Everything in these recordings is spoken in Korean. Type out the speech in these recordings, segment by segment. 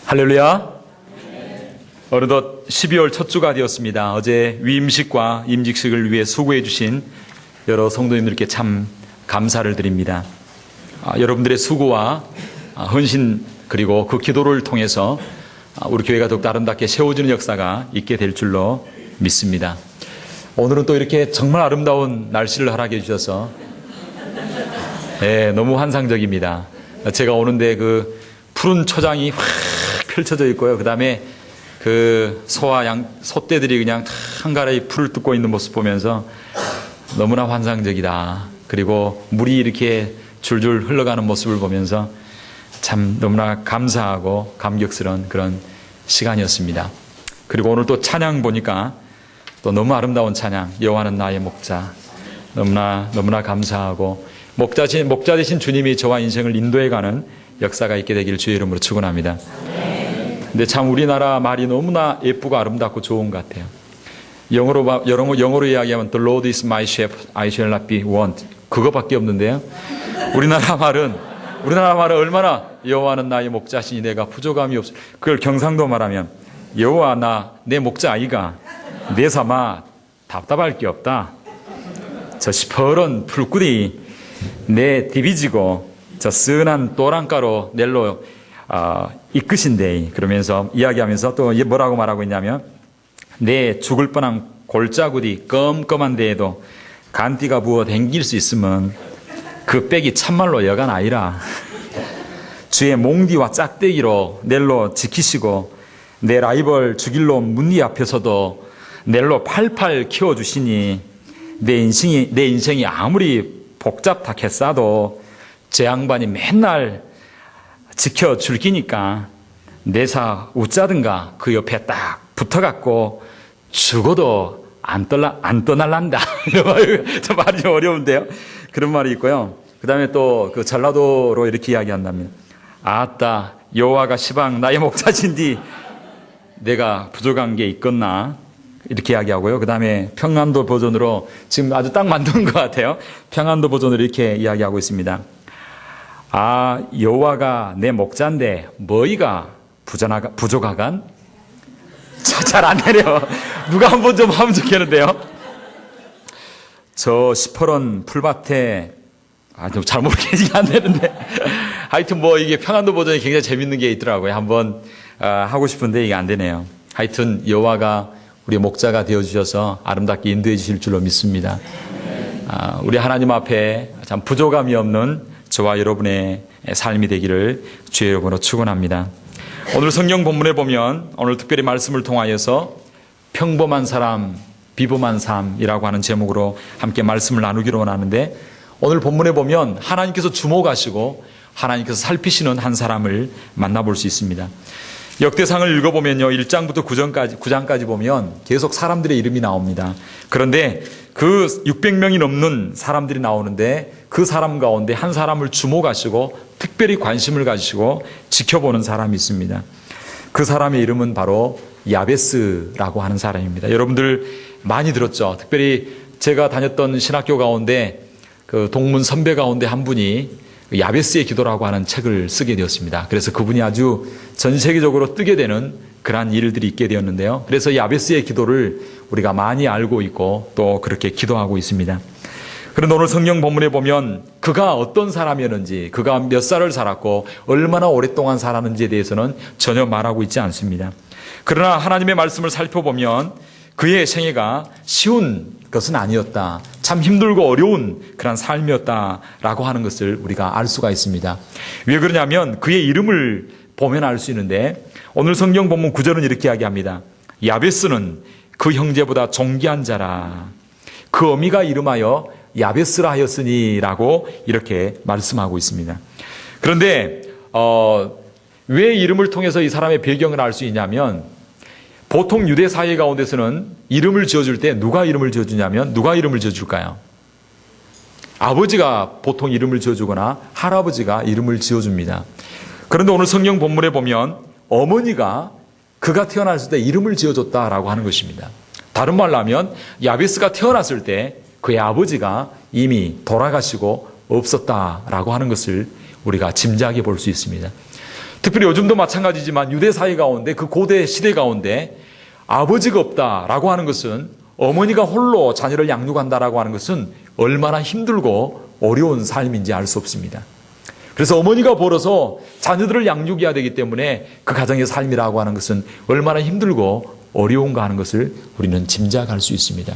할렐루야. 어느덧 12월 첫 주가 되었습니다. 어제 위임식과 임직식을 위해 수고해 주신 여러 성도님들께 참 감사를 드립니다. 여러분들의 수고와 헌신 그리고 그 기도를 통해서 우리 교회가 더욱 아름답게 세워지는 역사가 있게 될 줄로 믿습니다. 오늘은 또 이렇게 정말 아름다운 날씨를 허락해 주셔서 너무 환상적입니다. 제가 오는데 그 푸른 초장이 확 펼쳐져 있고요. 그 다음에 그 소와 소떼들이 그냥 한가라이 풀을 뜯고 있는 모습 보면서 너무나 환상적이다. 그리고 물이 이렇게 줄줄 흘러가는 모습을 보면서 참 너무나 감사하고 감격스러운 그런 시간이었습니다. 그리고 오늘 또 찬양 보니까 또 너무 아름다운 찬양, 여호와는 나의 목자. 너무나 감사하고 목자 되신 주님이 저와 인생을 인도해가는 역사가 있게 되기를 주의 이름으로 축원합니다. 근데 참 우리나라 말이 너무나 예쁘고 아름답고 좋은 것 같아요. 영어로 이야기하면 The Lord is my shepherd, I shall not be want. 그거밖에 없는데요. 우리나라 말은 얼마나 여호와는 나의 목자시니 내가 부족함이 없어. 그걸 경상도 말하면 여호와 내 목자 아이가 내 삼아 답답할 게 없다. 저 시퍼런 풀꿀이 내 디비지고 저 쓴한 또랑가로 넬로 이끄신데 그러면서 이야기하면서 또 뭐라고 말하고 있냐면 내 죽을 뻔한 골짜구리 껌껌한 데에도 간띠가 부어 댕길 수 있으면 그 빽이 참말로 여간 아니라 주의 몽디와 짝대기로 넬로 지키시고 내 라이벌 죽일로 문리 앞에서도 넬로 팔팔 키워주시니 내 인생이 아무리 복잡하겠어도 제 양반이 맨날 지켜줄 기니까 내사 웃자든가 그 옆에 딱 붙어갖고 죽어도 안 떠날란다. 좀 말이 좀 어려운데요. 그런 말이 있고요. 그 다음에 또 그 전라도로 이렇게 이야기한다면 아따 여호와가 시방 나의 목자신디 내가 부족한 게 있겠나 이렇게 이야기하고요. 그 다음에 평안도 버전으로 지금 아주 딱 만든 것 같아요. 평안도 버전으로 이렇게 이야기하고 있습니다. 여호와가 내 목자인데 뭐이가 부족하간? 잘 안 되네요. 누가 한번 좀 하면 좋겠는데요. 저 시퍼런 풀밭에 좀 잘 모르겠지 안 되는데 하여튼 이게 평안도 버전이 굉장히 재밌는 게 있더라고요. 한번 하고 싶은데 이게 안 되네요. 하여튼 여호와가 우리 목자가 되어주셔서 아름답게 인도해 주실 줄로 믿습니다. 우리 하나님 앞에 참 부족함이 없는 저와 여러분의 삶이 되기를 주의 이름으로 축원합니다. 오늘 성경 본문에 보면 오늘 특별히 말씀을 통하여서 평범한 삶, 비범한 삶이라고 하는 제목으로 함께 말씀을 나누기로 원하는데 오늘 본문에 보면 하나님께서 주목하시고 하나님께서 살피시는 한 사람을 만나볼 수 있습니다. 역대상을 읽어보면요 1장부터 9장까지 보면 계속 사람들의 이름이 나옵니다. 그런데 그 600명이 넘는 사람들이 나오는데 그 사람 가운데 한 사람을 주목하시고 특별히 관심을 가지시고 지켜보는 사람이 있습니다. 그 사람의 이름은 바로 야베스라고 하는 사람입니다. 여러분들 많이 들었죠. 특별히 제가 다녔던 신학교 가운데 그 동문 선배 가운데 한 분이 야베스의 기도라고 하는 책을 쓰게 되었습니다. 그래서 그분이 아주 전 세계적으로 뜨게 되는 그러한 일들이 있게 되었는데요. 그래서 야베스의 기도를 우리가 많이 알고 있고 또 그렇게 기도하고 있습니다. 그런데 오늘 성경 본문에 보면 그가 어떤 사람이었는지, 그가 몇 살을 살았고 얼마나 오랫동안 살았는지에 대해서는 전혀 말하고 있지 않습니다. 그러나 하나님의 말씀을 살펴보면 그의 생애가 쉬운 것은 아니었다. 참 힘들고 어려운 그런 삶이었다라고 하는 것을 우리가 알 수가 있습니다. 왜 그러냐면 그의 이름을 보면 알 수 있는데 오늘 성경 본문 9절은 이렇게 이야기합니다. 야베스는 그 형제보다 존귀한 자라. 그 어미가 이름하여 야베스라 하였으니 라고 이렇게 말씀하고 있습니다. 그런데 왜 이름을 통해서 이 사람의 배경을 알 수 있냐면 보통 유대 사회 가운데서는 이름을 지어줄 때 누가 이름을 지어주냐면 누가 이름을 지어줄까요? 아버지가 보통 이름을 지어주거나 할아버지가 이름을 지어줍니다. 그런데 오늘 성경 본문에 보면 어머니가 그가 태어났을 때 이름을 지어줬다라고 하는 것입니다. 다른 말로 하면 야베스가 태어났을 때 그의 아버지가 이미 돌아가시고 없었다라고 하는 것을 우리가 짐작해 볼 수 있습니다. 특별히 요즘도 마찬가지지만 유대 사회 가운데, 그 고대 시대 가운데 아버지가 없다라고 하는 것은, 어머니가 홀로 자녀를 양육한다라고 하는 것은 얼마나 힘들고 어려운 삶인지 알 수 없습니다. 그래서 어머니가 벌어서 자녀들을 양육해야 되기 때문에 그 가정의 삶이라고 하는 것은 얼마나 힘들고 어려운가 하는 것을 우리는 짐작할 수 있습니다.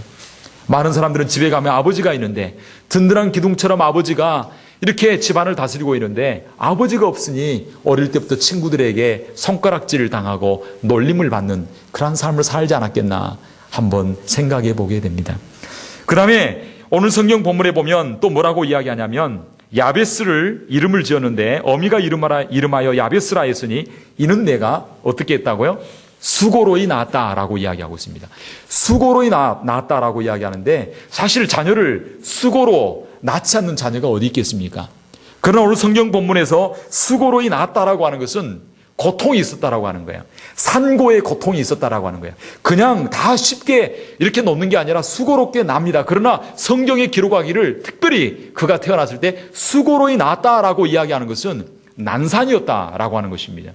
많은 사람들은 집에 가면 아버지가 있는데, 든든한 기둥처럼 아버지가 이렇게 집안을 다스리고 있는데, 아버지가 없으니 어릴 때부터 친구들에게 손가락질을 당하고 놀림을 받는 그런 삶을 살지 않았겠나 한번 생각해 보게 됩니다. 그 다음에 오늘 성경 본문에 보면 또 뭐라고 이야기하냐면, 야베스를 이름을 지었는데 어미가 이름하여 야베스라 했으니 이는 내가 어떻게 했다고요? 수고로이 낳았다라고 이야기하고 있습니다. 수고로이 낳았다라고 이야기하는데, 사실 자녀를 수고로 낳지 않는 자녀가 어디 있겠습니까? 그러나 오늘 성경 본문에서 수고로이 낳았다라고 하는 것은 고통이 있었다라고 하는 거예요. 산고의 고통이 있었다라고 하는 거예요. 그냥 다 쉽게 이렇게 놓는 게 아니라 수고롭게 납니다. 그러나 성경에 기록하기를, 특별히 그가 태어났을 때 수고로이 낳았다라고 이야기하는 것은 난산이었다라고 하는 것입니다.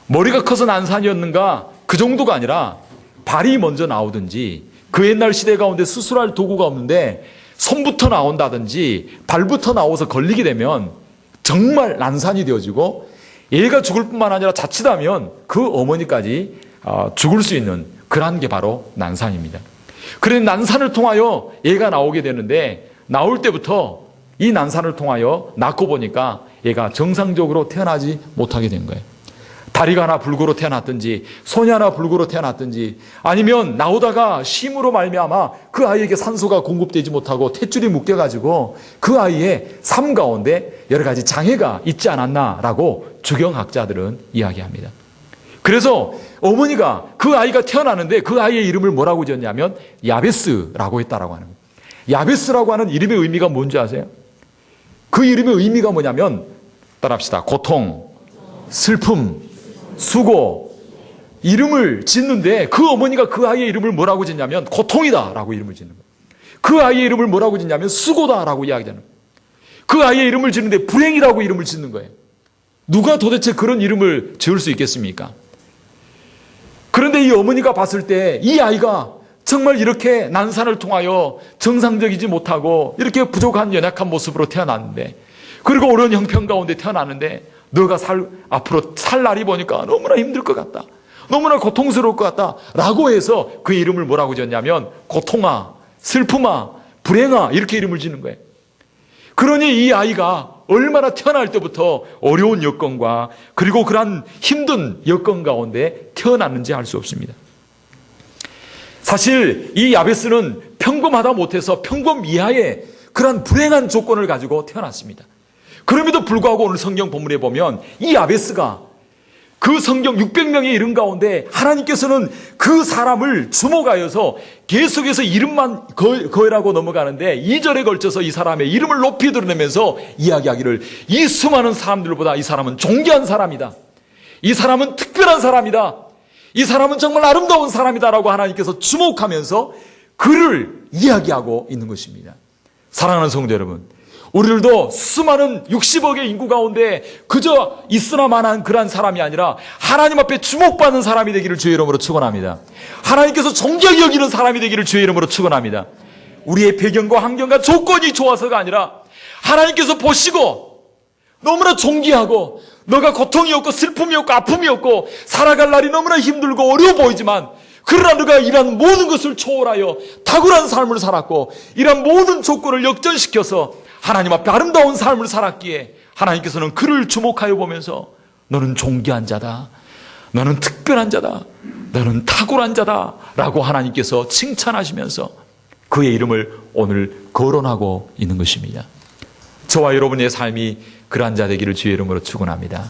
머리가 커서 난산이었는가? 그 정도가 아니라 발이 먼저 나오든지, 그 옛날 시대 가운데 수술할 도구가 없는데 손부터 나온다든지 발부터 나와서 걸리게 되면 정말 난산이 되어지고, 얘가 죽을 뿐만 아니라 자칫하면 그 어머니까지 죽을 수 있는 그러한 게 바로 난산입니다. 그래서 난산을 통하여 얘가 나오게 되는데, 나올 때부터 이 난산을 통하여 낳고 보니까 얘가 정상적으로 태어나지 못하게 된 거예요. 다리가 하나 불구로 태어났든지, 손이 하나 불구로 태어났든지, 아니면 나오다가 쉼으로 말미암아 그 아이에게 산소가 공급되지 못하고 탯줄이 묶여가지고 그 아이의 삶 가운데 여러 가지 장애가 있지 않았나라고 주경학자들은 이야기합니다. 그래서 어머니가 그 아이가 태어나는데 그 아이의 이름을 뭐라고 지었냐면 야베스라고 했다라고 하는 거예요. 야베스라고 하는 이름의 의미가 뭔지 아세요? 그 이름의 의미가 뭐냐면, 따라합시다. 고통, 슬픔, 수고. 이름을 짓는데 그 어머니가 그 아이의 이름을 뭐라고 짓냐면 고통이다라고 이름을 짓는 거예요. 그 아이의 이름을 뭐라고 짓냐면 수고다라고 이야기하는 거예요. 그 아이의 이름을 짓는데 불행이라고 이름을 짓는 거예요. 누가 도대체 그런 이름을 지을 수 있겠습니까? 그런데 이 어머니가 봤을 때 이 아이가 정말 이렇게 난산을 통하여 정상적이지 못하고 이렇게 부족한 연약한 모습으로 태어났는데, 그리고 어려운 형편 가운데 태어났는데, 너가 앞으로 살 날이 보니까 너무나 힘들 것 같다, 너무나 고통스러울 것 같다 라고 해서 그 이름을 뭐라고 지었냐면 고통아, 슬픔아, 불행아, 이렇게 이름을 짓는 거예요. 그러니 이 아이가 얼마나 태어날 때부터 어려운 여건과 그리고 그러한 힘든 여건 가운데 태어났는지 알 수 없습니다. 사실 이 야베스는 평범하다 못해서 평범 이하의 그러한 불행한 조건을 가지고 태어났습니다. 그럼에도 불구하고 오늘 성경 본문에 보면 이 야베스가 그 성경 600명의 이름 가운데 하나님께서는 그 사람을 주목하여서 계속해서 이름만 거열하고 넘어가는데, 2절에 걸쳐서 이 사람의 이름을 높이 드러내면서 이야기하기를, 이 수많은 사람들보다 이 사람은 존귀한 사람이다, 이 사람은 특별한 사람이다, 이 사람은 정말 아름다운 사람이다라고 하나님께서 주목하면서 그를 이야기하고 있는 것입니다. 사랑하는 성도 여러분, 우리들도 수많은 60억의 인구 가운데 그저 있으나마나한 그러한 사람이 아니라 하나님 앞에 주목받는 사람이 되기를 주의 이름으로 축원합니다. 하나님께서 존귀하게 여기는 사람이 되기를 주의 이름으로 축원합니다. 우리의 배경과 환경과 조건이 좋아서가 아니라 하나님께서 보시고 너무나 존귀하고, 너가 고통이 없고 슬픔이 없고 아픔이 없고 살아갈 날이 너무나 힘들고 어려워 보이지만, 그러나 너가 이런 모든 것을 초월하여 탁월한 삶을 살았고 이런 모든 조건을 역전시켜서 하나님 앞에 아름다운 삶을 살았기에 하나님께서는 그를 주목하여 보면서 너는 존귀한 자다, 너는 특별한 자다, 너는 탁월한 자다 라고 하나님께서 칭찬하시면서 그의 이름을 오늘 거론하고 있는 것입니다. 저와 여러분의 삶이 그러한 자 되기를 주의 이름으로 축원합니다.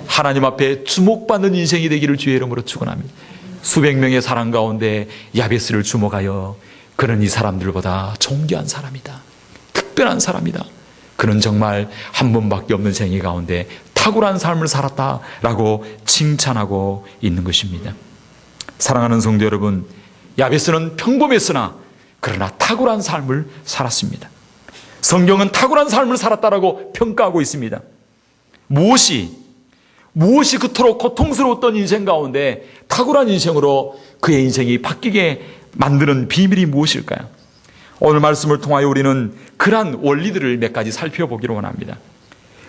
하나님 앞에 주목받는 인생이 되기를 주의 이름으로 축원합니다. 수백 명의 사람 가운데 야베스를 주목하여 그는 이 사람들보다 존귀한 사람이다, 특별한 사람이다, 그는 정말 한 번밖에 없는 생애 가운데 탁월한 삶을 살았다라고 칭찬하고 있는 것입니다. 사랑하는 성도 여러분, 야베스는 평범했으나 그러나 탁월한 삶을 살았습니다. 성경은 탁월한 삶을 살았다라고 평가하고 있습니다. 무엇이 무엇이 그토록 고통스러웠던 인생 가운데 탁월한 인생으로 그의 인생이 바뀌게 만드는 비밀이 무엇일까요? 오늘 말씀을 통하여 우리는 그러한 원리들을 몇 가지 살펴보기로 원합니다.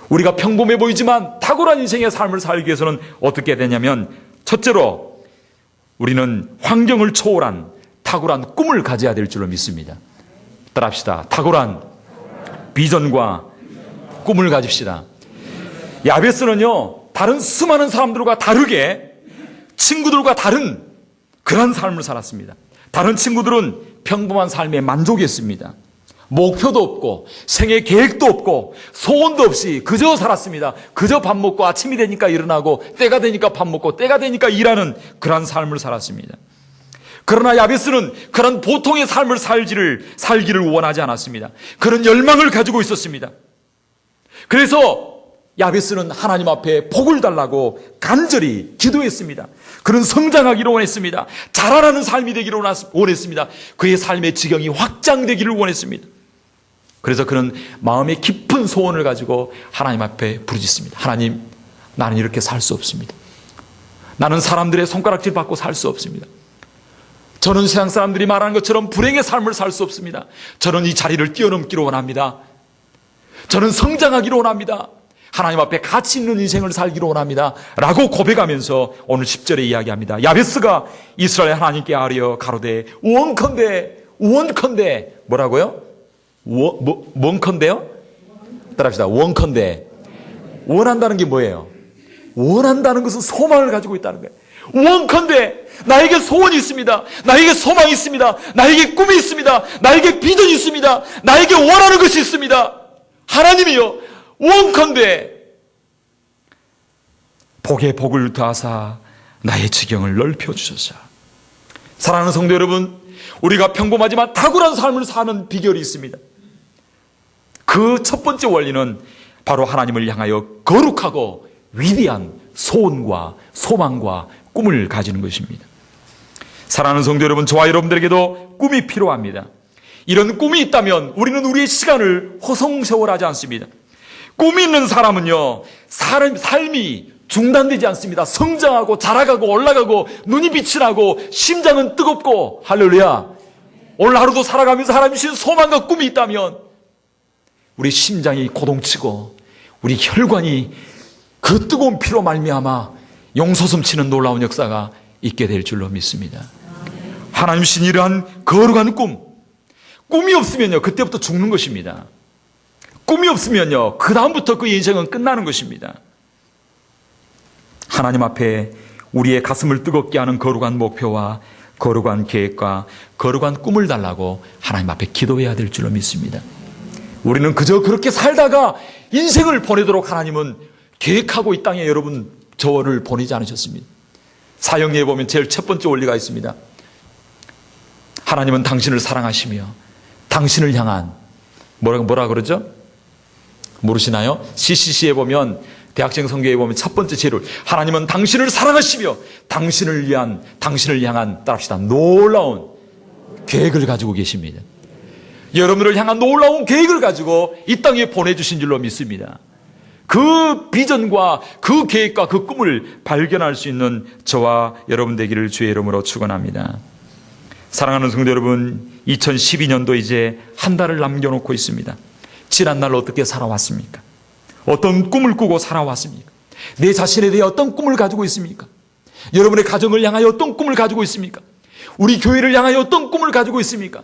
우리가 평범해 보이지만 탁월한 인생의 삶을 살기 위해서는 어떻게 되냐면, 첫째로 우리는 환경을 초월한 탁월한 꿈을 가져야 될 줄로 믿습니다. 따라합시다. 탁월한 비전과 꿈을 가집시다. 야베스는요, 다른 수많은 사람들과 다르게 친구들과 다른 그런 삶을 살았습니다. 다른 친구들은 평범한 삶에 만족했습니다. 목표도 없고 생애 계획도 없고 소원도 없이 그저 살았습니다. 그저 밥 먹고 아침이 되니까 일어나고 때가 되니까 밥 먹고 때가 되니까 일하는 그런 삶을 살았습니다. 그러나 야베스는 그런 보통의 삶을 살기를 원하지 않았습니다. 그런 열망을 가지고 있었습니다. 그래서 야베스는 하나님 앞에 복을 달라고 간절히 기도했습니다. 그는 성장하기를 원했습니다. 자라나는 삶이 되기를 원했습니다. 그의 삶의 지경이 확장되기를 원했습니다. 그래서 그는 마음의 깊은 소원을 가지고 하나님 앞에 부르짖습니다. 하나님, 나는 이렇게 살 수 없습니다. 나는 사람들의 손가락질 받고 살 수 없습니다. 저는 세상 사람들이 말하는 것처럼 불행의 삶을 살 수 없습니다. 저는 이 자리를 뛰어넘기를 원합니다. 저는 성장하기를 원합니다. 하나님 앞에 가치 있는 인생을 살기를 원합니다. 라고 고백하면서 오늘 10절에 이야기합니다. 야베스가 이스라엘 하나님께 아뢰어 가로되 원컨대 뭐라고요? 원컨대요? 따라합시다. 원컨대. 원한다는 게 뭐예요? 원한다는 것은 소망을 가지고 있다는 거예요. 원컨대 나에게 소원이 있습니다. 나에게 소망이 있습니다. 나에게 꿈이 있습니다. 나에게 비전이 있습니다. 나에게 원하는 것이 있습니다. 하나님이요, 원컨대 복에 복을 더하사 나의 지경을 넓혀주소서. 사랑하는 성도 여러분, 우리가 평범하지만 탁월한 삶을 사는 비결이 있습니다. 그 첫 번째 원리는 바로 하나님을 향하여 거룩하고 위대한 소원과 소망과 꿈을 가지는 것입니다. 사랑하는 성도 여러분, 저와 여러분들에게도 꿈이 필요합니다. 이런 꿈이 있다면 우리는 우리의 시간을 허송세월하지 않습니다. 꿈이 있는 사람은요, 삶이 중단되지 않습니다. 성장하고 자라가고 올라가고 눈이 빛이 나고 심장은 뜨겁고, 할렐루야. 오늘 하루도 살아가면서 하나님 주신 소망과 꿈이 있다면 우리 심장이 고동치고 우리 혈관이 그 뜨거운 피로 말미암아 용솟음치는 놀라운 역사가 있게 될 줄로 믿습니다. 하나님 주신 이러한 거룩한 꿈이 없으면요, 그때부터 죽는 것입니다. 꿈이 없으면요, 그 다음부터 그 인생은 끝나는 것입니다. 하나님 앞에 우리의 가슴을 뜨겁게 하는 거룩한 목표와 거룩한 계획과 거룩한 꿈을 달라고 하나님 앞에 기도해야 될 줄로 믿습니다. 우리는 그저 그렇게 살다가 인생을 보내도록 하나님은 계획하고 이 땅에 여러분 저를 보내지 않으셨습니다. 사형리에 보면 제일 첫 번째 원리가 있습니다. 하나님은 당신을 사랑하시며 당신을 향한 뭐라 그러죠? 모르시나요? CCC에 보면, 대학생 성경에 보면 첫 번째 제를, 하나님은 당신을 사랑하시며 당신을 향한 따라합시다, 놀라운 계획을 가지고 계십니다. 여러분을 향한 놀라운 계획을 가지고 이 땅에 보내주신 줄로 믿습니다. 그 비전과 그 계획과 그 꿈을 발견할 수 있는 저와 여러분 되기를 주의 이름으로 축원합니다. 사랑하는 성도 여러분, 2012년도 이제 한 달을 남겨놓고 있습니다. 지난날 어떻게 살아왔습니까? 어떤 꿈을 꾸고 살아왔습니까? 내 자신에 대해 어떤 꿈을 가지고 있습니까? 여러분의 가정을 향하여 어떤 꿈을 가지고 있습니까? 우리 교회를 향하여 어떤 꿈을 가지고 있습니까?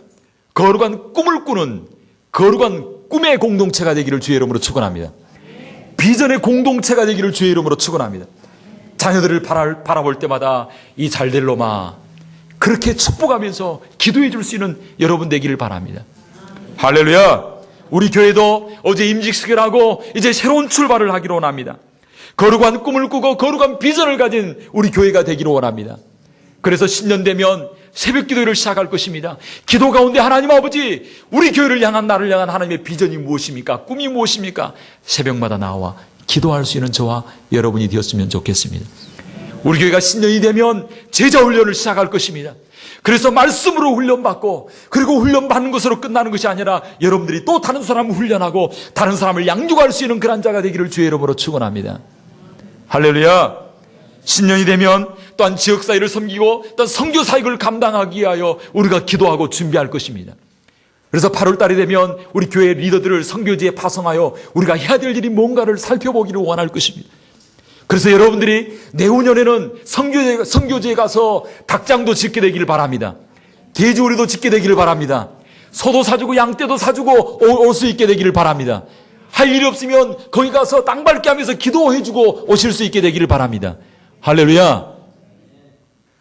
거룩한 꿈을 꾸는 거룩한 꿈의 공동체가 되기를 주의 이름으로 축원합니다. 비전의 공동체가 되기를 주의 이름으로 축원합니다. 자녀들을 바라볼 때마다 이 잘될 놈아, 그렇게 축복하면서 기도해 줄 수 있는 여러분 되기를 바랍니다. 할렐루야. 우리 교회도 어제 임직식을 하고 이제 새로운 출발을 하기로 원합니다. 거룩한 꿈을 꾸고 거룩한 비전을 가진 우리 교회가 되기를 원합니다. 그래서 신년 되면 새벽 기도를 시작할 것입니다. 기도 가운데 하나님 아버지, 우리 교회를 향한, 나를 향한 하나님의 비전이 무엇입니까? 꿈이 무엇입니까? 새벽마다 나와 기도할 수 있는 저와 여러분이 되었으면 좋겠습니다. 우리 교회가 신년이 되면 제자 훈련을 시작할 것입니다. 그래서 말씀으로 훈련받고, 그리고 훈련받는 것으로 끝나는 것이 아니라 여러분들이 또 다른 사람을 훈련하고 다른 사람을 양육할 수 있는 그런 자가 되기를 주의 이름으로 축원합니다. 할렐루야. 신년이 되면 또한 지역사회를 섬기고 또한 선교 사역을 감당하기 위하여 우리가 기도하고 준비할 것입니다. 그래서 8월 달이 되면 우리 교회 리더들을 선교지에 파송하여 우리가 해야 될 일이 뭔가를 살펴보기를 원할 것입니다. 그래서 여러분들이 내후년에는 선교지에 가서 닭장도 짓게 되기를 바랍니다. 돼지우리도 짓게 되기를 바랍니다. 소도 사주고 양떼도 사주고 올 수 있게 되기를 바랍니다. 할 일이 없으면 거기 가서 땅 밟게 하면서 기도해주고 오실 수 있게 되기를 바랍니다. 할렐루야.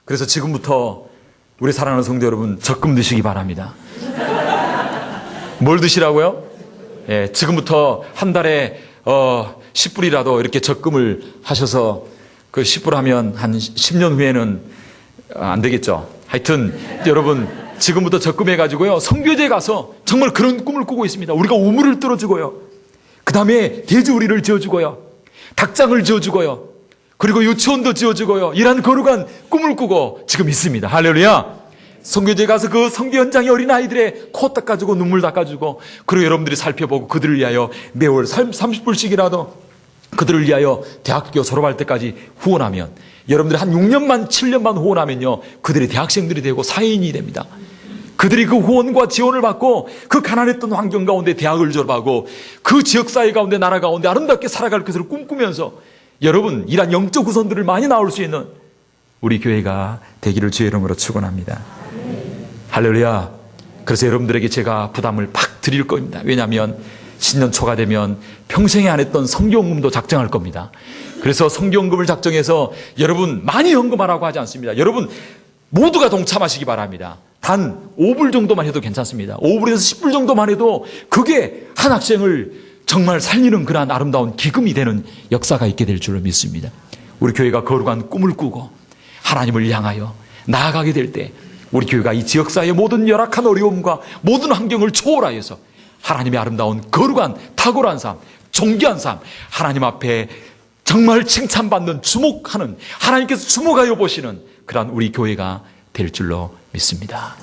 그래서 지금부터 우리 사랑하는 성도 여러분 적금 드시기 바랍니다. 뭘 드시라고요? 예, 지금부터 한 달에 10불이라도 이렇게 적금을 하셔서 그 10불 하면 한 10년 후에는 안 되겠죠. 하여튼 여러분 지금부터 적금해가지고요 선교지에 가서 정말 그런 꿈을 꾸고 있습니다. 우리가 우물을 뚫어주고요, 그 다음에 돼지우리를 지어주고요, 닭장을 지어주고요, 그리고 유치원도 지어주고요, 이런 거룩한 꿈을 꾸고 지금 있습니다. 할렐루야. 선교지에 가서 그 선교 현장의 어린아이들의 코 닦아주고 눈물 닦아주고, 그리고 여러분들이 살펴보고 그들을 위하여 매월 30불씩이라도 그들을 위하여 대학교 졸업할 때까지 후원하면, 여러분들이 한 6년만 7년만 후원하면요 그들이 대학생들이 되고 사회인이 됩니다. 그들이 그 후원과 지원을 받고 그 가난했던 환경 가운데 대학을 졸업하고 그 지역사회 가운데 나라 가운데 아름답게 살아갈 것을 꿈꾸면서 여러분 이런 영적 후손들을 많이 나올 수 있는 우리 교회가 되기를 주의 이름으로 축원합니다. 할렐루야. 그래서 여러분들에게 제가 부담을 팍 드릴 겁니다. 왜냐하면 신년 초가 되면 평생에 안 했던 성교헌금도 작정할 겁니다. 그래서 성교헌금을 작정해서 여러분 많이 헌금하라고 하지 않습니다. 여러분 모두가 동참하시기 바랍니다. 단 5불 정도만 해도 괜찮습니다. 5불에서 10불 정도만 해도 그게 한 학생을 정말 살리는 그러한 아름다운 기금이 되는 역사가 있게 될 줄로 믿습니다. 우리 교회가 거룩한 꿈을 꾸고 하나님을 향하여 나아가게 될 때 우리 교회가 이 지역사회의 모든 열악한 어려움과 모든 환경을 초월하여서 하나님의 아름다운 거룩한 탁월한 삶, 존귀한 삶, 하나님 앞에 정말 칭찬받는 주목하는, 하나님께서 주목하여 보시는 그러한 우리 교회가 될 줄로 믿습니다.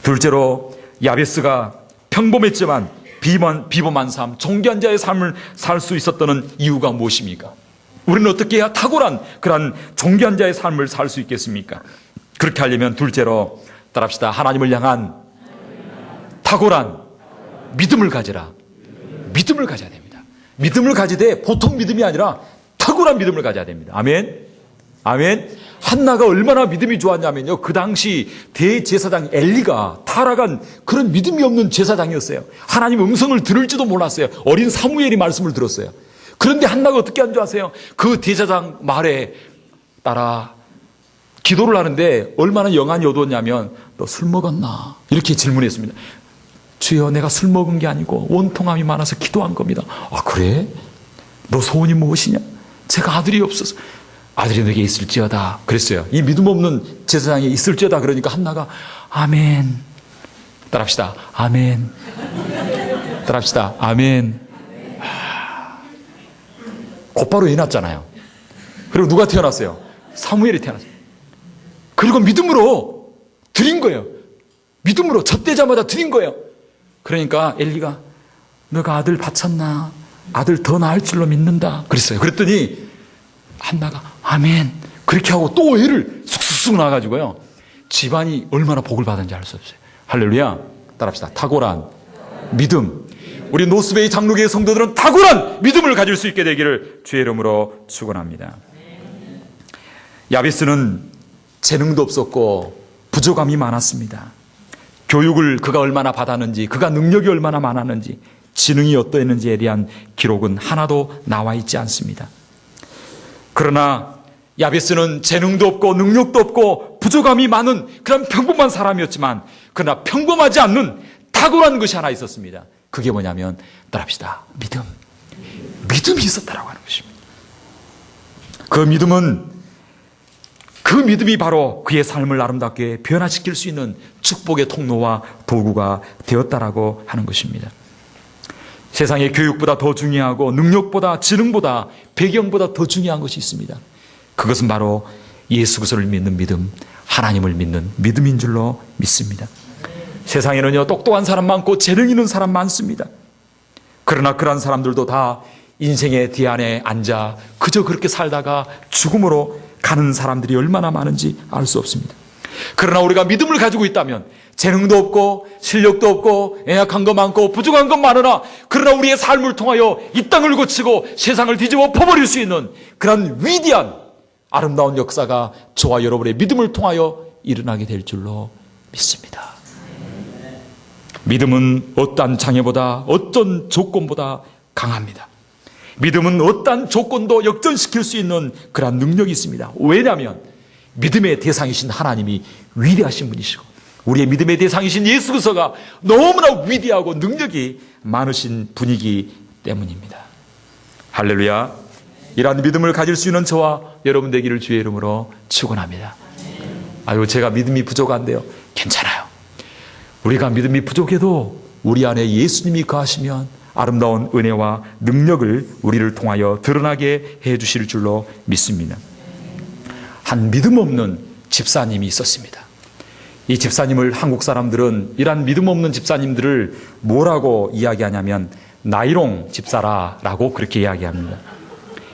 둘째로 야베스가 평범했지만 비범한 삶, 존귀한 자의 삶을 살 수 있었던 이유가 무엇입니까? 우리는 어떻게 해야 탁월한 그러한 존귀한 자의 삶을 살 수 있겠습니까? 그렇게 하려면 둘째로 따라합시다. 하나님을 향한 탁월한 믿음을 가지라. 믿음을 가져야 됩니다. 믿음을 가지되 보통 믿음이 아니라 탁월한 믿음을 가져야 됩니다. 아멘. 아멘. 한나가 얼마나 믿음이 좋았냐면요, 그 당시 대제사장 엘리가 타락한 그런 믿음이 없는 제사장이었어요. 하나님 음성을 들을지도 몰랐어요. 어린 사무엘이 말씀을 들었어요. 그런데 한나가 어떻게 한 줄 아세요? 그 대제사장 말에 따라 기도를 하는데 얼마나 영안이 어두웠냐면, 너 술 먹었나? 이렇게 질문했습니다. 주여, 내가 술 먹은 게 아니고 원통함이 많아서 기도한 겁니다. 아, 그래? 너 소원이 무엇이냐? 제가 아들이 없어서. 아들이 너에게 있을지어다 그랬어요. 이 믿음 없는 제사장이 있을지어다 그러니까 한나가 아멘. 따라합시다. 아멘. 따라합시다. 아멘. 곧바로 애 낳았잖아요. 그리고 누가 태어났어요? 사무엘이 태어났어요. 그리고 믿음으로 드린 거예요. 믿음으로 젖되자마자 드린 거예요. 그러니까 엘리가 너가 아들 바쳤나? 아들 더 낳을 줄로 믿는다 그랬어요. 그랬더니 한나가 아멘 그렇게 하고 또 애를 쑥쑥 낳아가지고요, 집안이 얼마나 복을 받은지 알 수 없어요. 할렐루야. 따라합시다. 탁월한 믿음. 우리 노스베이 장로교회 성도들은 탁월한 믿음을 가질 수 있게 되기를 주의 이름으로 축원합니다. 야베스는 재능도 없었고 부족함이 많았습니다. 교육을 그가 얼마나 받았는지, 그가 능력이 얼마나 많았는지, 지능이 어떠했는지에 대한 기록은 하나도 나와 있지 않습니다. 그러나 야베스는 재능도 없고 능력도 없고 부족함이 많은 그런 평범한 사람이었지만, 그러나 평범하지 않는 탁월한 것이 하나 있었습니다. 그게 뭐냐면 따라합시다. 믿음. 믿음이 있었다라고 하는 것입니다. 그 믿음이 바로 그의 삶을 아름답게 변화시킬 수 있는 축복의 통로와 도구가 되었다라고 하는 것입니다. 세상에 교육보다 더 중요하고 능력보다 지능보다 배경보다 더 중요한 것이 있습니다. 그것은 바로 예수 그리스도를 믿는 믿음, 하나님을 믿는 믿음인 줄로 믿습니다. 세상에는요 똑똑한 사람 많고 재능 있는 사람 많습니다. 그러나 그런 사람들도 다 인생의 뒤안에 앉아 그저 그렇게 살다가 죽음으로 가는 사람들이 얼마나 많은지 알 수 없습니다. 그러나 우리가 믿음을 가지고 있다면 재능도 없고 실력도 없고 연약한 것 많고 부족한 것 많으나 그러나 우리의 삶을 통하여 이 땅을 고치고 세상을 뒤집어 엎어버릴 수 있는 그런 위대한 아름다운 역사가 저와 여러분의 믿음을 통하여 일어나게 될 줄로 믿습니다. 믿음은 어떠한 장애보다 어떤 조건보다 강합니다. 믿음은 어떠한 조건도 역전시킬 수 있는 그런 능력이 있습니다. 왜냐하면 믿음의 대상이신 하나님이 위대하신 분이시고 우리의 믿음의 대상이신 예수 그리스도가 너무나 위대하고 능력이 많으신 분이기 때문입니다. 할렐루야. 이러한 믿음을 가질 수 있는 저와 여러분 되기를 주의 이름으로 축원합니다. 아유, 제가 믿음이 부족한데요. 괜찮아요. 우리가 믿음이 부족해도 우리 안에 예수님이 거하시면 아름다운 은혜와 능력을 우리를 통하여 드러나게 해 주실 줄로 믿습니다. 한 믿음 없는 집사님이 있었습니다. 이 집사님을 한국 사람들은 이러한 믿음 없는 집사님들을 뭐라고 이야기하냐면 나이롱 집사라고 그렇게 이야기합니다.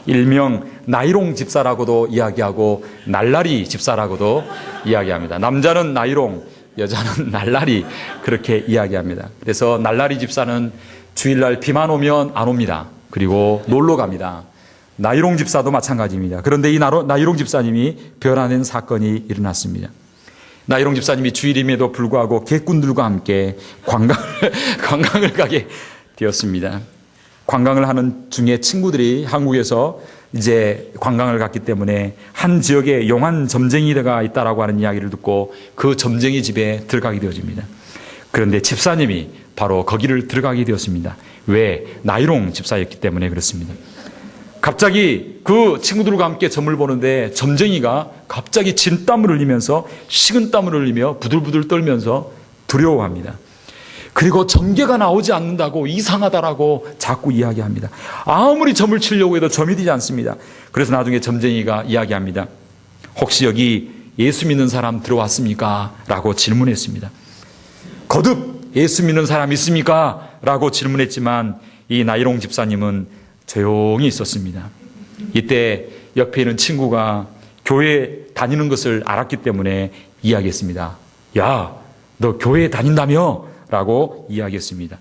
일명 나이롱 집사라고도 이야기하고 날라리 집사라고도 이야기합니다. 남자는 나이롱, 여자는 날라리 그렇게 이야기합니다. 그래서 날라리 집사는 주일날 비만 오면 안 옵니다. 그리고 놀러 갑니다. 나이롱 집사도 마찬가지입니다. 그런데 이 나이롱 집사님이 변화된 사건이 일어났습니다. 나이롱 집사님이 주일임에도 불구하고 객꾼들과 함께 관광을 가게 되었습니다. 관광을 하는 중에 친구들이 한국에서 이제 관광을 갔기 때문에 한 지역에 용한 점쟁이가 있다라고 하는 이야기를 듣고 그 점쟁이 집에 들어가게 되어집니다. 그런데 집사님이 바로 거기를 들어가게 되었습니다. 왜? 나이롱 집사였기 때문에 그렇습니다. 갑자기 그 친구들과 함께 점을 보는데 점쟁이가 갑자기 진땀을 흘리면서 식은땀을 흘리며 부들부들 떨면서 두려워합니다. 그리고 점괘가 나오지 않는다고 이상하다라고 자꾸 이야기합니다. 아무리 점을 치려고 해도 점이 되지 않습니다. 그래서 나중에 점쟁이가 이야기합니다. 혹시 여기 예수 믿는 사람 들어왔습니까? 라고 질문했습니다. 거듭 예수 믿는 사람 있습니까? 라고 질문했지만 이 나이롱 집사님은 조용히 있었습니다. 이때 옆에 있는 친구가 교회 다니는 것을 알았기 때문에 이야기했습니다. 야, 너 교회 다닌다며? 라고 이야기했습니다.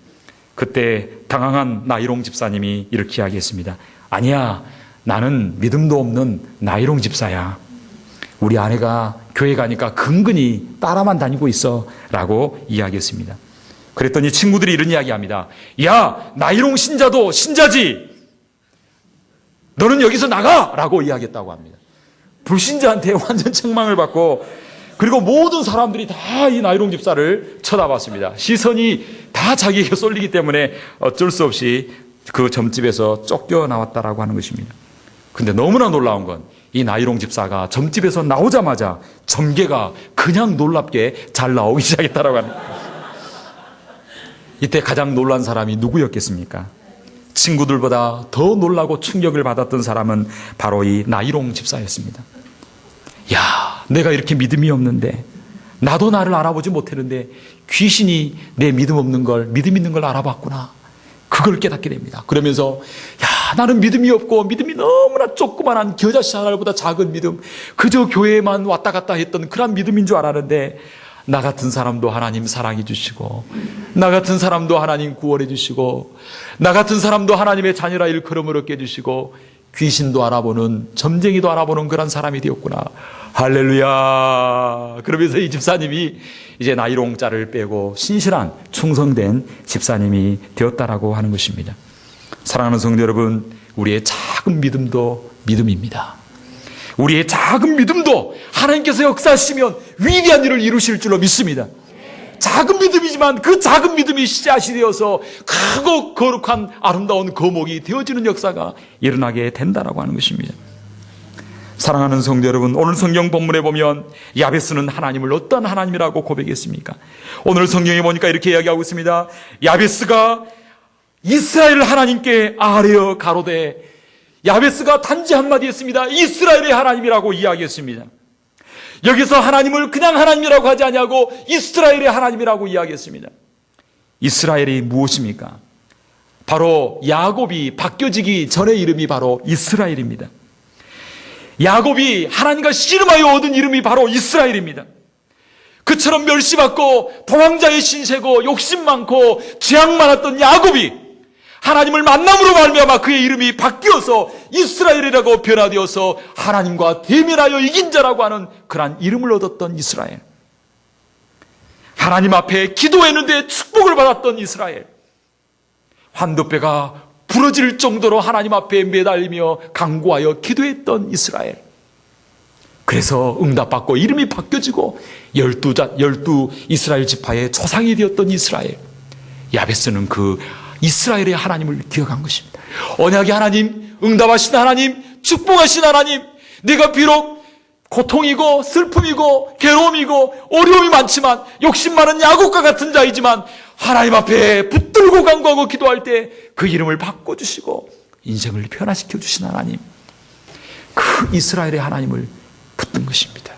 그때 당황한 나이롱 집사님이 이렇게 이야기했습니다. 아니야, 나는 믿음도 없는 나이롱 집사야. 우리 아내가 교회 가니까 근근히 따라만 다니고 있어 라고 이야기했습니다. 그랬더니 친구들이 이런 이야기합니다. 야, 나이롱 신자도 신자지. 너는 여기서 나가! 라고 이야기했다고 합니다. 불신자한테 완전 책망을 받고 그리고 모든 사람들이 다 이 나이롱 집사를 쳐다봤습니다. 시선이 다 자기에게 쏠리기 때문에 어쩔 수 없이 그 점집에서 쫓겨나왔다라고 하는 것입니다. 근데 너무나 놀라운 건 이 나이롱 집사가 점집에서 나오자마자 점괘가 그냥 놀랍게 잘 나오기 시작했다라고 합니다. 이때 가장 놀란 사람이 누구였겠습니까? 친구들보다 더 놀라고 충격을 받았던 사람은 바로 이 나이롱 집사였습니다. 야, 내가 이렇게 믿음이 없는데 나도 나를 알아보지 못했는데 귀신이 내 믿음 없는 걸, 믿음 있는 걸 알아봤구나. 그걸 깨닫게 됩니다. 그러면서 야, 나는 믿음이 없고 믿음이 너무나 조그만한 겨자씨 하나보다 작은 믿음, 그저 교회에만 왔다 갔다 했던 그런 믿음인 줄 알았는데 나 같은 사람도 하나님 사랑해 주시고 나 같은 사람도 하나님 구원해 주시고 나 같은 사람도 하나님의 자녀라 일컬음을 얻게 해주시고 귀신도 알아보는, 점쟁이도 알아보는 그런 사람이 되었구나. 할렐루야. 그러면서 이 집사님이 이제 나이롱자를 빼고 신실한 충성된 집사님이 되었다라고 하는 것입니다. 사랑하는 성도 여러분, 우리의 작은 믿음도 믿음입니다. 우리의 작은 믿음도 하나님께서 역사하시면 위대한 일을 이루실 줄로 믿습니다. 작은 믿음이지만 그 작은 믿음이 씨앗이 되어서 크고 거룩한 아름다운 거목이 되어지는 역사가 일어나게 된다라고 하는 것입니다. 사랑하는 성도 여러분, 오늘 성경 본문에 보면 야베스는 하나님을 어떤 하나님이라고 고백했습니까? 오늘 성경에 보니까 이렇게 이야기하고 있습니다. 야베스가 이스라엘 하나님께 아뢰어 가로되, 야베스가 단지 한마디 했습니다. 이스라엘의 하나님이라고 이야기했습니다. 여기서 하나님을 그냥 하나님이라고 하지 아니하고 이스라엘의 하나님이라고 이야기했습니다. 이스라엘이 무엇입니까? 바로 야곱이 바뀌어지기 전의 이름이 바로 이스라엘입니다. 야곱이 하나님과 씨름하여 얻은 이름이 바로 이스라엘입니다. 그처럼 멸시받고 도망자의 신세고 욕심 많고 죄악 많았던 야곱이 하나님을 만남으로 말미암아 그의 이름이 바뀌어서 이스라엘이라고 변화되어서 하나님과 대면하여 이긴 자라고 하는 그러한 이름을 얻었던 이스라엘. 하나님 앞에 기도했는데 축복을 받았던 이스라엘. 환도뼈가 부러질 정도로 하나님 앞에 매달리며 간구하여 기도했던 이스라엘. 그래서 응답받고 이름이 바뀌어지고 12 이스라엘 지파의 조상이 되었던 이스라엘. 야베스는 그 이스라엘의 하나님을 기억한 것입니다. 언약의 하나님, 응답하신 하나님, 축복하신 하나님, 내가 비록 고통이고 슬픔이고 괴로움이고 어려움이 많지만 욕심 많은 야곱과 같은 자이지만 하나님 앞에 붙들고 간구하고 기도할 때 그 이름을 바꿔주시고 인생을 변화시켜 주신 하나님, 그 이스라엘의 하나님을 붙든 것입니다.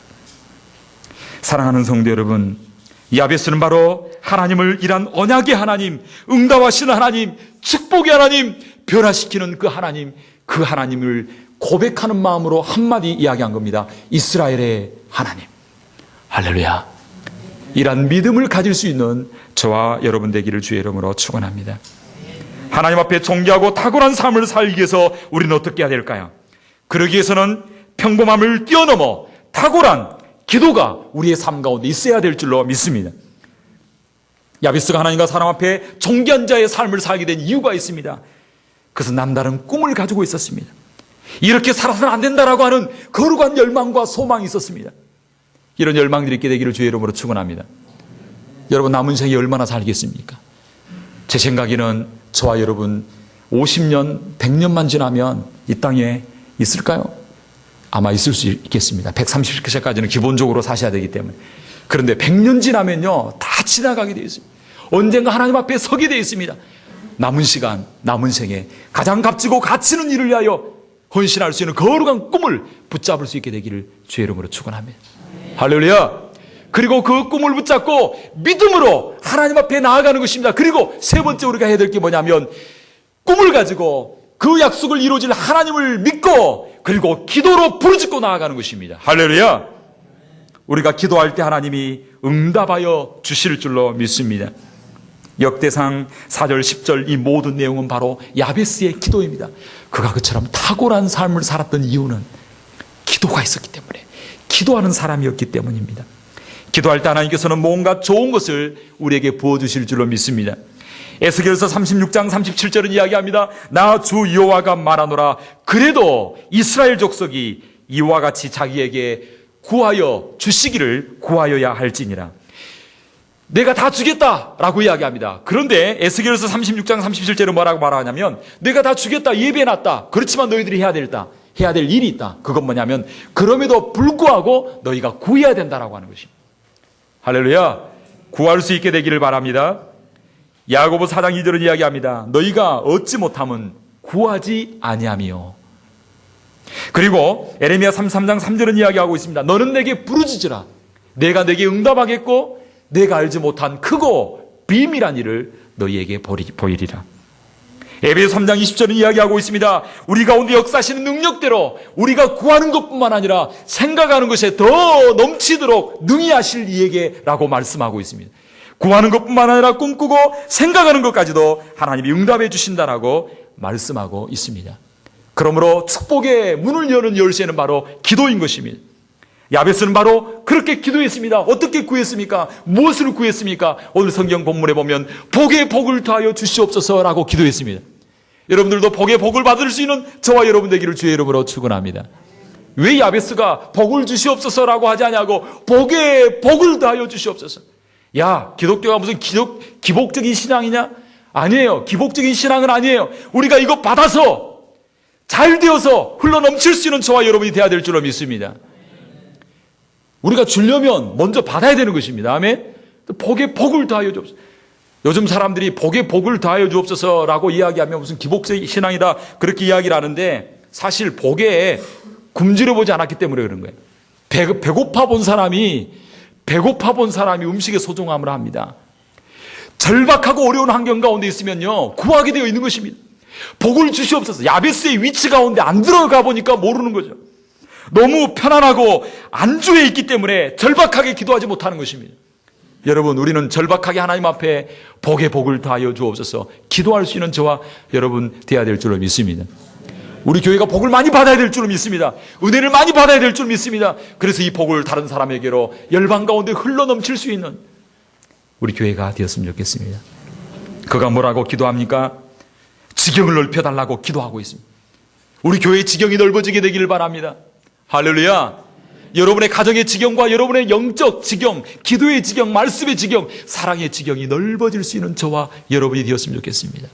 사랑하는 성도 여러분, 야베스는 바로 하나님을 일한 언약의 하나님, 응답하시는 하나님, 축복의 하나님, 변화시키는 그 하나님을 고백하는 마음으로 한마디 이야기한 겁니다. 이스라엘의 하나님. 할렐루야. 이런 믿음을 가질 수 있는 저와 여러분 되기를 주의 이름으로 축원합니다. 하나님 앞에 존귀하고 탁월한 삶을 살기 위해서 우리는 어떻게 해야 될까요? 그러기 위해서는 평범함을 뛰어넘어 탁월한 기도가 우리의 삶 가운데 있어야 될 줄로 믿습니다. 야베스가 하나님과 사람 앞에 존귀한 자의 삶을 살게 된 이유가 있습니다. 그것은 남다른 꿈을 가지고 있었습니다. 이렇게 살아서는 안 된다라고 하는 거룩한 열망과 소망이 있었습니다. 이런 열망들이 있게 되기를 주의 이름으로 축원합니다. 여러분, 남은 생에 얼마나 살겠습니까? 제 생각에는 저와 여러분 50년, 100년만 지나면 이 땅에 있을까요? 아마 있을 수 있겠습니다. 130세까지는 기본적으로 사셔야 되기 때문에. 그런데 100년 지나면요, 다 지나가게 되어 있습니다. 언젠가 하나님 앞에 서게 되어 있습니다. 남은 시간, 남은 생에 가장 값지고 가치 있는 일을 위하여 헌신할 수 있는 거룩한 꿈을 붙잡을 수 있게 되기를 주의 이름으로 축원합니다. 할렐루야. 그리고 그 꿈을 붙잡고 믿음으로 하나님 앞에 나아가는 것입니다. 그리고 세 번째 우리가 해야 될 게 뭐냐면 꿈을 가지고 그 약속을 이루어질 하나님을 믿고 그리고 기도로 부르짖고 나아가는 것입니다. 할렐루야. 우리가 기도할 때 하나님이 응답하여 주실 줄로 믿습니다. 역대상 4절 10절 이 모든 내용은 바로 야베스의 기도입니다. 그가 그처럼 탁월한 삶을 살았던 이유는 기도가 있었기 때문에, 기도하는 사람이었기 때문입니다. 기도할 때 하나님께서는 뭔가 좋은 것을 우리에게 부어주실 줄로 믿습니다. 에스겔서 36장 37절은 이야기합니다. 나 주 여호와가 말하노라. 그래도 이스라엘 족속이 이와 같이 자기에게 구하여 주시기를 구하여야 할지니라. 내가 다 주겠다라고 이야기합니다. 그런데 에스겔서 36장 37절은 뭐라고 말하냐면 내가 다 주겠다, 예배해놨다. 그렇지만 너희들이 해야 될 일이 있다. 그건 뭐냐면 그럼에도 불구하고 너희가 구해야 된다라고 하는 것입니다. 할렐루야. 구할 수 있게 되기를 바랍니다. 야고보 4장 2절은 이야기합니다. 너희가 얻지 못하면 구하지 아니하며. 그리고 에레미야 33장 3절은 이야기하고 있습니다. 너는 내게 부르짖으라. 내가 내게 응답하겠고 내가 알지 못한 크고 비밀한 일을 너희에게 보이리라. 에베소 3장 20절은 이야기하고 있습니다. 우리 가운데 역사하시는 능력대로 우리가 구하는 것뿐만 아니라 생각하는 것에 더 넘치도록 능히 하실 이에게라고 말씀하고 있습니다. 구하는 것뿐만 아니라 꿈꾸고 생각하는 것까지도 하나님이 응답해 주신다라고 말씀하고 있습니다. 그러므로 축복의 문을 여는 열쇠는 바로 기도인 것입니다. 야베스는 바로 그렇게 기도했습니다. 어떻게 구했습니까? 무엇을 구했습니까? 오늘 성경 본문에 보면 복의 복을 더하여 주시옵소서라고 기도했습니다. 여러분들도 복의 복을 받을 수 있는 저와 여러분 되기를 주의 이름으로 축원합니다. 왜 야베스가 복을 주시옵소서라고 하지 않냐고, 복의 복을 더하여 주시옵소서. 야, 기독교가 무슨 기복적인 신앙이냐? 아니에요. 기복적인 신앙은 아니에요. 우리가 이거 받아서 잘 되어서 흘러넘칠 수 있는 저와 여러분이 되어야 될 줄로 믿습니다. 우리가 주려면 먼저 받아야 되는 것입니다. 아멘. 복의 복을 더하여 주옵소서. 요즘 사람들이 복의 복을 더하여 주옵소서라고 이야기하면 무슨 기복적 신앙이다 그렇게 이야기를 하는데 사실 복에 굶주려 보지 않았기 때문에 그런 거예요. 배고파 본 사람이 음식의 소중함을 합니다. 절박하고 어려운 환경 가운데 있으면요, 구하게 되어 있는 것입니다. 복을 주시옵소서. 야베스의 위치 가운데 안 들어가 보니까 모르는 거죠. 너무 편안하고 안주해 있기 때문에 절박하게 기도하지 못하는 것입니다. 여러분, 우리는 절박하게 하나님 앞에 복의 복을 다하여 주옵소서 기도할 수 있는 저와 여러분 되어야 될 줄로 믿습니다. 우리 교회가 복을 많이 받아야 될 줄로 믿습니다. 은혜를 많이 받아야 될 줄 믿습니다. 그래서 이 복을 다른 사람에게로 열방 가운데 흘러넘칠 수 있는 우리 교회가 되었으면 좋겠습니다. 그가 뭐라고 기도합니까? 지경을 넓혀달라고 기도하고 있습니다. 우리 교회의 지경이 넓어지게 되기를 바랍니다. 할렐루야. 여러분의 가정의 지경과 여러분의 영적 지경, 기도의 지경, 말씀의 지경, 사랑의 지경이 넓어질 수 있는 저와 여러분이 되었으면 좋겠습니다.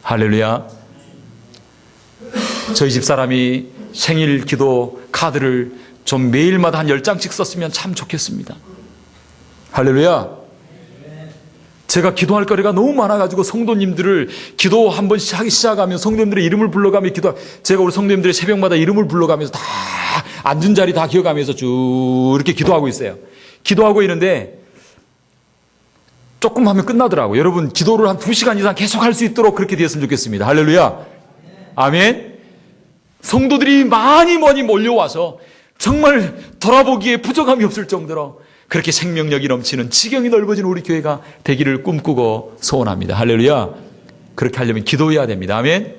할렐루야. 저희 집사람이 생일 기도 카드를 좀 매일마다 한 10장씩 썼으면 참 좋겠습니다. 할렐루야. 제가 기도할 거리가 너무 많아가지고 성도님들을 기도 한 번씩 하기 시작하면 성도님들의 이름을 불러가며 제가 우리 성도님들의 새벽마다 이름을 불러가면서 다 앉은 자리 다 기억하면서 쭉 이렇게 기도하고 있어요. 기도하고 있는데 조금 하면 끝나더라고요. 여러분, 기도를 한 2시간 이상 계속 할 수 있도록 그렇게 되었으면 좋겠습니다. 할렐루야. 아멘. 성도들이 많이 몰려와서 정말 돌아보기에 부족함이 없을 정도로 그렇게 생명력이 넘치는 지경이 넓어진 우리 교회가 되기를 꿈꾸고 소원합니다. 할렐루야. 그렇게 하려면 기도해야 됩니다. 아멘.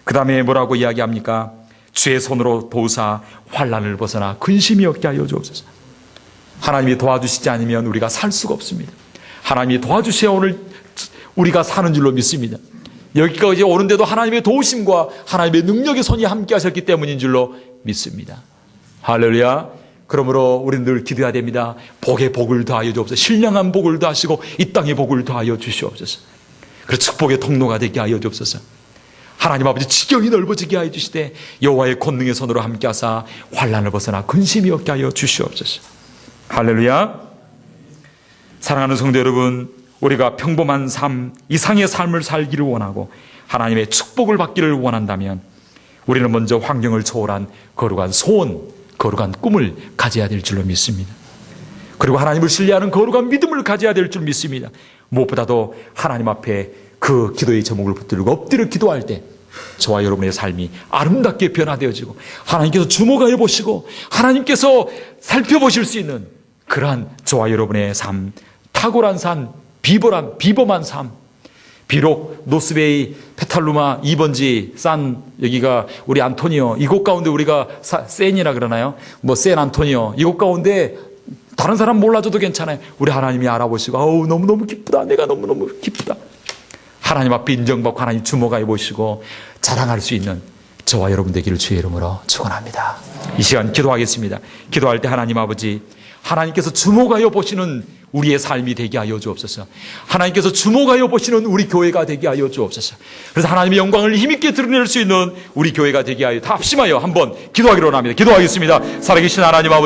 그 다음에 뭐라고 이야기합니까? 주의 손으로 도우사 환난을 벗어나 근심이 없게 하여 주옵소서. 하나님이 도와주시지 않으면 우리가 살 수가 없습니다. 하나님이 도와주셔야 오늘 우리가 사는 줄로 믿습니다. 여기까지 오는데도 하나님의 도우심과 하나님의 능력의 손이 함께 하셨기 때문인 줄로 믿습니다. 할렐루야. 그러므로 우리는 늘 기도해야 됩니다. 복의 복을 더하여 주옵소서. 신령한 복을 더하시고 이 땅의 복을 더하여 주시옵소서. 그래서 축복의 통로가 되게 하여 주옵소서. 하나님 아버지, 지경이 넓어지게 하여 주시되 여호와의 권능의 손으로 함께 하사 환난을 벗어나 근심이 없게 하여 주시옵소서. 할렐루야. 사랑하는 성도 여러분, 우리가 평범한 삶 이상의 삶을 살기를 원하고 하나님의 축복을 받기를 원한다면 우리는 먼저 환경을 초월한 거룩한 소원, 거룩한 꿈을 가져야 될 줄로 믿습니다. 그리고 하나님을 신뢰하는 거룩한 믿음을 가져야 될 줄 믿습니다. 무엇보다도 하나님 앞에 그 기도의 제목을 붙들고 엎드려 기도할 때 저와 여러분의 삶이 아름답게 변화되어지고 하나님께서 주목하여 보시고 하나님께서 살펴보실 수 있는 그러한 저와 여러분의 삶, 탁월한 삶, 비범한 삶. 비록 노스베이, 페탈루마, 2번지, 여기가 우리 안토니오, 이곳 가운데 우리가 센이라 그러나요? 샌 안토니오, 이곳 가운데 다른 사람 몰라줘도 괜찮아요. 우리 하나님이 알아보시고, 아우, 너무너무 기쁘다. 내가 너무너무 기쁘다. 하나님 앞에 인정받고 하나님 주목하여 보시고 자랑할 수 있는 저와 여러분 되기를 주의 이름으로 축원합니다. 이 시간 기도하겠습니다. 기도할 때 하나님 아버지, 하나님께서 주목하여 보시는 우리의 삶이 되게 하여 주옵소서. 하나님께서 주목하여 보시는 우리 교회가 되게 하여 주옵소서. 그래서 하나님의 영광을 힘있게 드러낼 수 있는 우리 교회가 되게 하여, 다 합심하여 한번 기도하기로 합니다. 기도하겠습니다. 살아계신 하나님 아버지,